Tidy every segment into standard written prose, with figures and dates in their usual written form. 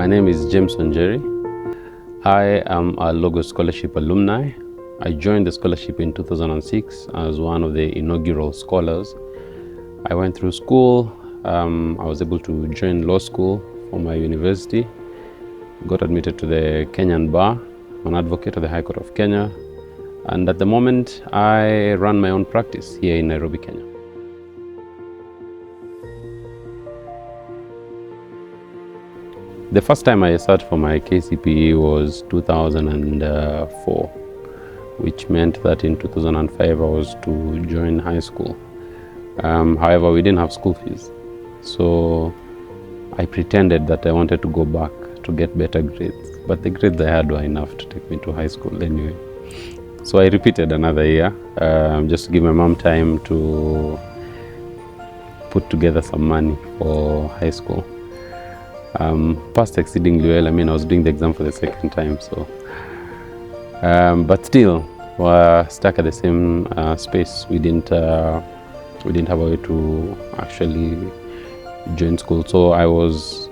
My name is James Wanjeri. I am a Logos Scholarship alumni. I joined the scholarship in 2006 as one of the inaugural scholars. I went through school. I was able to join law school for my university. Got admitted to the Kenyan bar. I'm an advocate of the High Court of Kenya. And at the moment, I run my own practice here in Nairobi, Kenya. The first time I sat for my KCPE was 2004, which meant that in 2005 I was to join high school. However, we didn't have school fees. So I pretended that I wanted to go back to get better grades. But the grades I had were enough to take me to high school anyway. So I repeated another year, just to give my mom time to put together some money for high school. Passed exceedingly well. I mean, I was doing the exam for the second time, so. But still, we're stuck at the same space. We didn't have a way to actually join school. So I was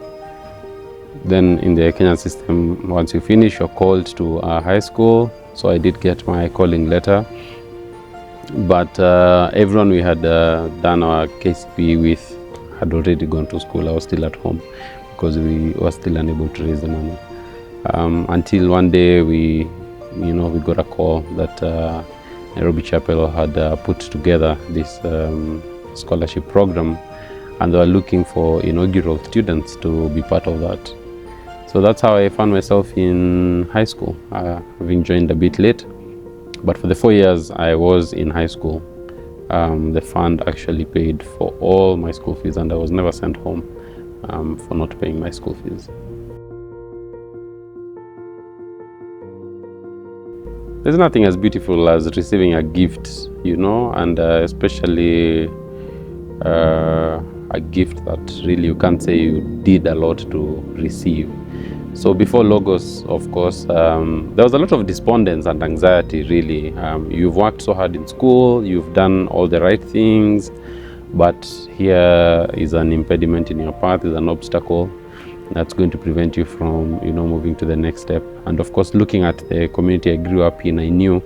then in the Kenyan system. Once you finish, you're called to high school. So I did get my calling letter. But everyone we had done our KCPE with had already gone to school. I was still at home, because we were still unable to raise the money. Until one day we got a call that Nairobi Chapel had put together this scholarship program, and they were looking for inaugural students to be part of that. So that's how I found myself in high school, having joined a bit late. But for the 4 years I was in high school, the fund actually paid for all my school fees, and I was never sent home for not paying my school fees. There's nothing as beautiful as receiving a gift, and especially a gift that really you can't say you did a lot to receive. So before Logos, of course, there was a lot of despondence and anxiety, really. You've worked so hard in school, you've done all the right things, but here is an impediment in your path, is an obstacle that's going to prevent you from, moving to the next step. And of course, looking at the community I grew up in, I knew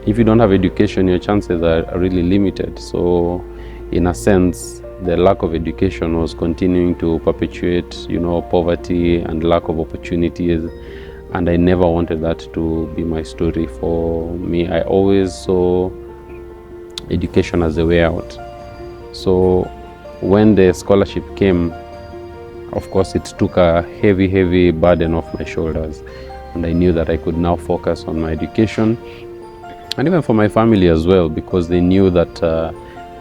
if you don't have education, your chances are really limited. So in a sense, the lack of education was continuing to perpetuate, poverty and lack of opportunities. And I never wanted that to be my story for me. I always saw education as a way out. So when the scholarship came, of course, it took a heavy burden off my shoulders. And I knew that I could now focus on my education, and even for my family as well, because they knew that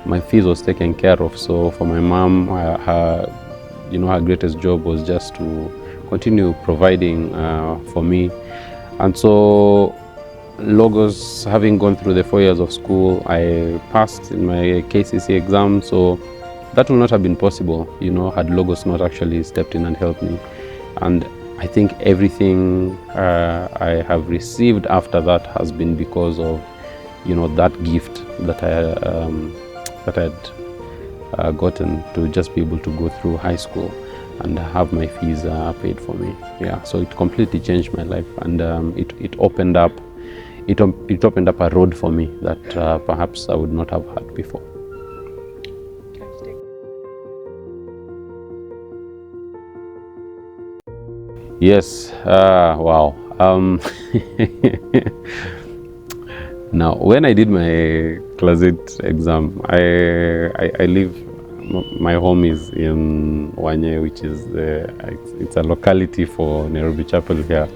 my fees was taken care of. So for my mom, her greatest job was just to continue providing for me. And so Logos, having gone through the 4 years of school, I passed in my KCC exam. So that would not have been possible, had Logos not actually stepped in and helped me. And I think everything I have received after that has been because of, that gift that I had gotten, to just be able to go through high school and have my fees paid for me. Yeah, so it completely changed my life, and it opened up a road for me that perhaps I would not have had before. Yes, wow. Now, when I did my Class 8 exam, I live, my home is in Wanjeri, which is it's a locality for Nairobi Chapel here.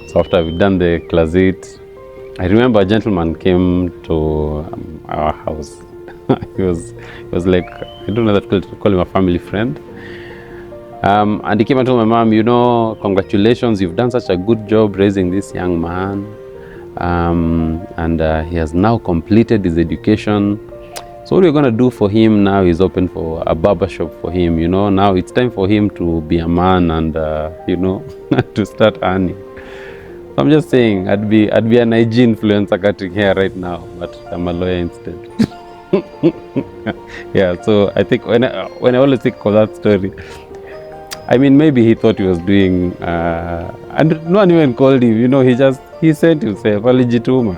So after I've done the Class 8, I remember a gentleman came to our house. he was like, I don't know that to call him a family friend. And he came and told my mom, congratulations, you've done such a good job raising this young man. And he has now completed his education. So what we're going to do for him now is open for a barber shop for him. Now it's time for him to be a man and, to start earning. So I'm just saying, I'd be an IG influencer cutting hair right now, but I'm a lawyer instead. Yeah, so I think when I always think of that story, I mean, maybe he thought he was doing, and no one even called him. He sent himself, alijituma.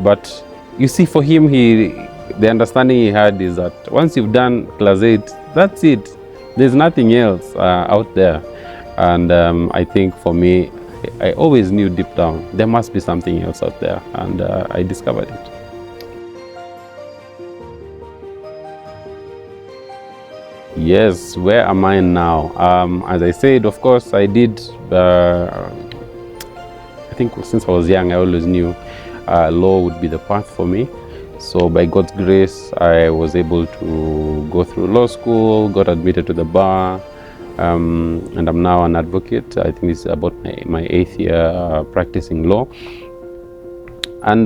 But you see, for him, the understanding he had is that once you've done class 8, that's it. There's nothing else out there. And I think for me, I always knew deep down there must be something else out there, and I discovered it. Yes, where am I now? As I said, of course, I did. I think since I was young, I always knew law would be the path for me. So by God's grace, I was able to go through law school, got admitted to the bar, and I'm now an advocate. I think it's about my 8th year practicing law. And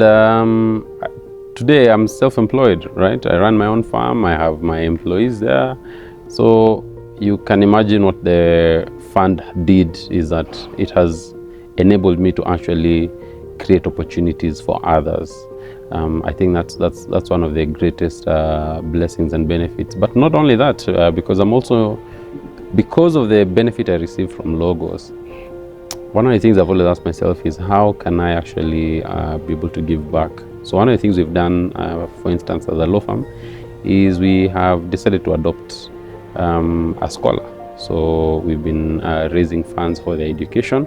today I'm self-employed, right? I run my own farm, I have my employees there. So you can imagine what the fund did is that it has enabled me to actually create opportunities for others. I think that's one of the greatest blessings and benefits. But not only that, because of the benefit I receive from Logos, one of the things I've always asked myself is how can I actually be able to give back? So one of the things we've done, for instance, as a law firm, is we have decided to adopt a scholar. So we've been raising funds for their education.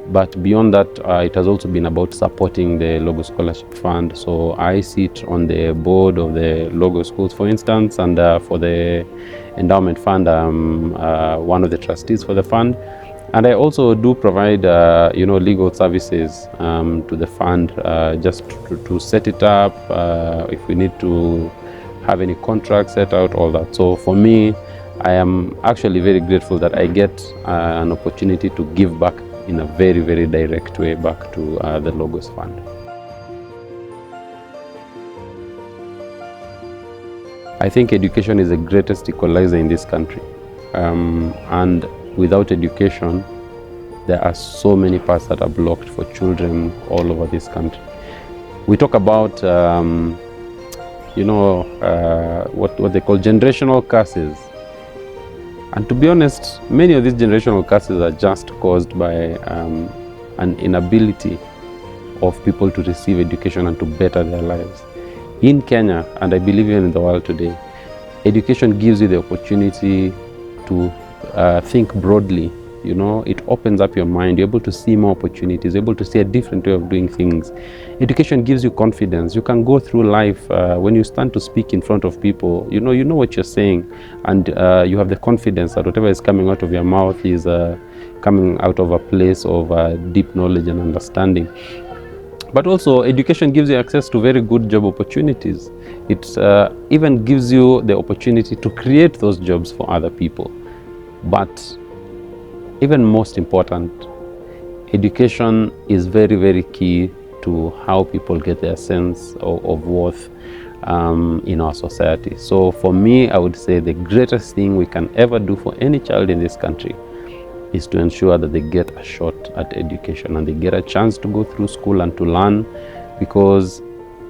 But beyond that, it has also been about supporting the Logo Scholarship Fund. So I sit on the board of the Logo Schools, for instance, and for the Endowment Fund, I'm one of the trustees for the fund. And I also do provide, legal services to the fund, just to set it up, if we need to have any contracts set out, all that. So for me, I am actually very grateful that I get an opportunity to give back in a very, very direct way back to the Logos Fund. I think education is the greatest equalizer in this country. And without education, there are so many paths that are blocked for children all over this country. We talk about, what they call generational curses. And to be honest, many of these generational curses are just caused by an inability of people to receive education and to better their lives. In Kenya, and I believe even in the world today, education gives you the opportunity to think broadly. It opens up your mind. You're able to see more opportunities, able to see a different way of doing things. Education gives you confidence. You can go through life when you stand to speak in front of people. You know what you're saying, and you have the confidence that whatever is coming out of your mouth is coming out of a place of deep knowledge and understanding. But also, education gives you access to very good job opportunities. It even gives you the opportunity to create those jobs for other people. But even most important, education is very, very key to how people get their sense of worth in our society. So for me, I would say the greatest thing we can ever do for any child in this country is to ensure that they get a shot at education and they get a chance to go through school and to learn, because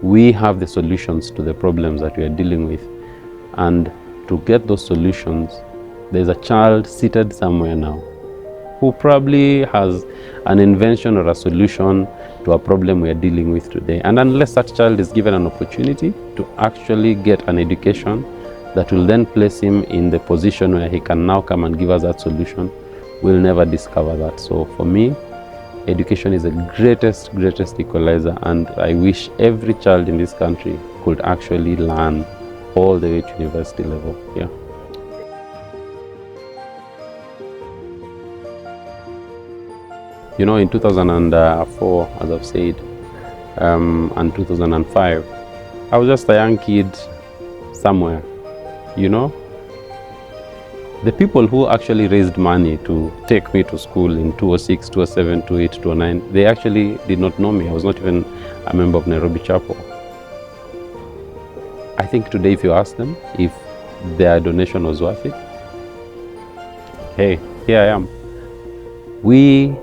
we have the solutions to the problems that we are dealing with. And to get those solutions, there's a child seated somewhere now who probably has an invention or a solution to a problem we are dealing with today. And unless that child is given an opportunity to actually get an education that will then place him in the position where he can now come and give us that solution, we'll never discover that. So for me, education is the greatest equalizer, and I wish every child in this country could actually learn all the way to university level. Yeah. In 2004, as I've said, and 2005, I was just a young kid somewhere. The people who actually raised money to take me to school in 2006, 2007, 2008, 2009, they actually did not know me. I was not even a member of Nairobi Chapel. I think today, if you ask them if their donation was worth it, hey, here I am. We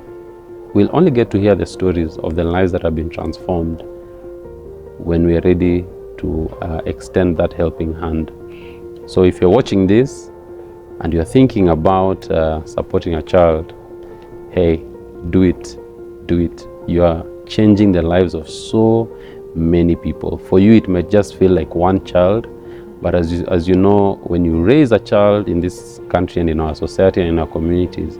will only get to hear the stories of the lives that have been transformed when we are ready to extend that helping hand. So if you're watching this and you're thinking about supporting a child, hey, do it, do it. You are changing the lives of so many people. For you, it might just feel like one child, but as you know, when you raise a child in this country and in our society and in our communities,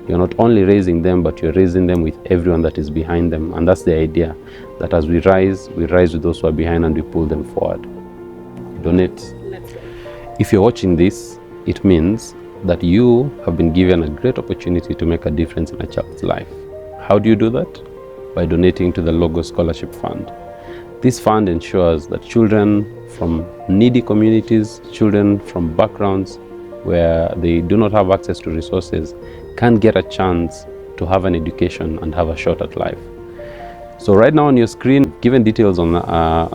you're not only raising them, but you're raising them with everyone that is behind them. And that's the idea, that as we rise with those who are behind and we pull them forward. Donate. If you're watching this, it means that you have been given a great opportunity to make a difference in a child's life. How do you do that? By donating to the Logos Scholarship Fund. This fund ensures that children from needy communities, children from backgrounds where they do not have access to resources, can get a chance to have an education and have a shot at life. So right now on your screen, given details on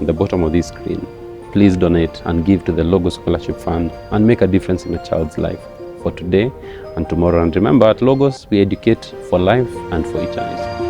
the bottom of this screen, please donate and give to the Logos Scholarship Fund and make a difference in a child's life for today and tomorrow. And remember, at Logos, we educate for life and for eternity.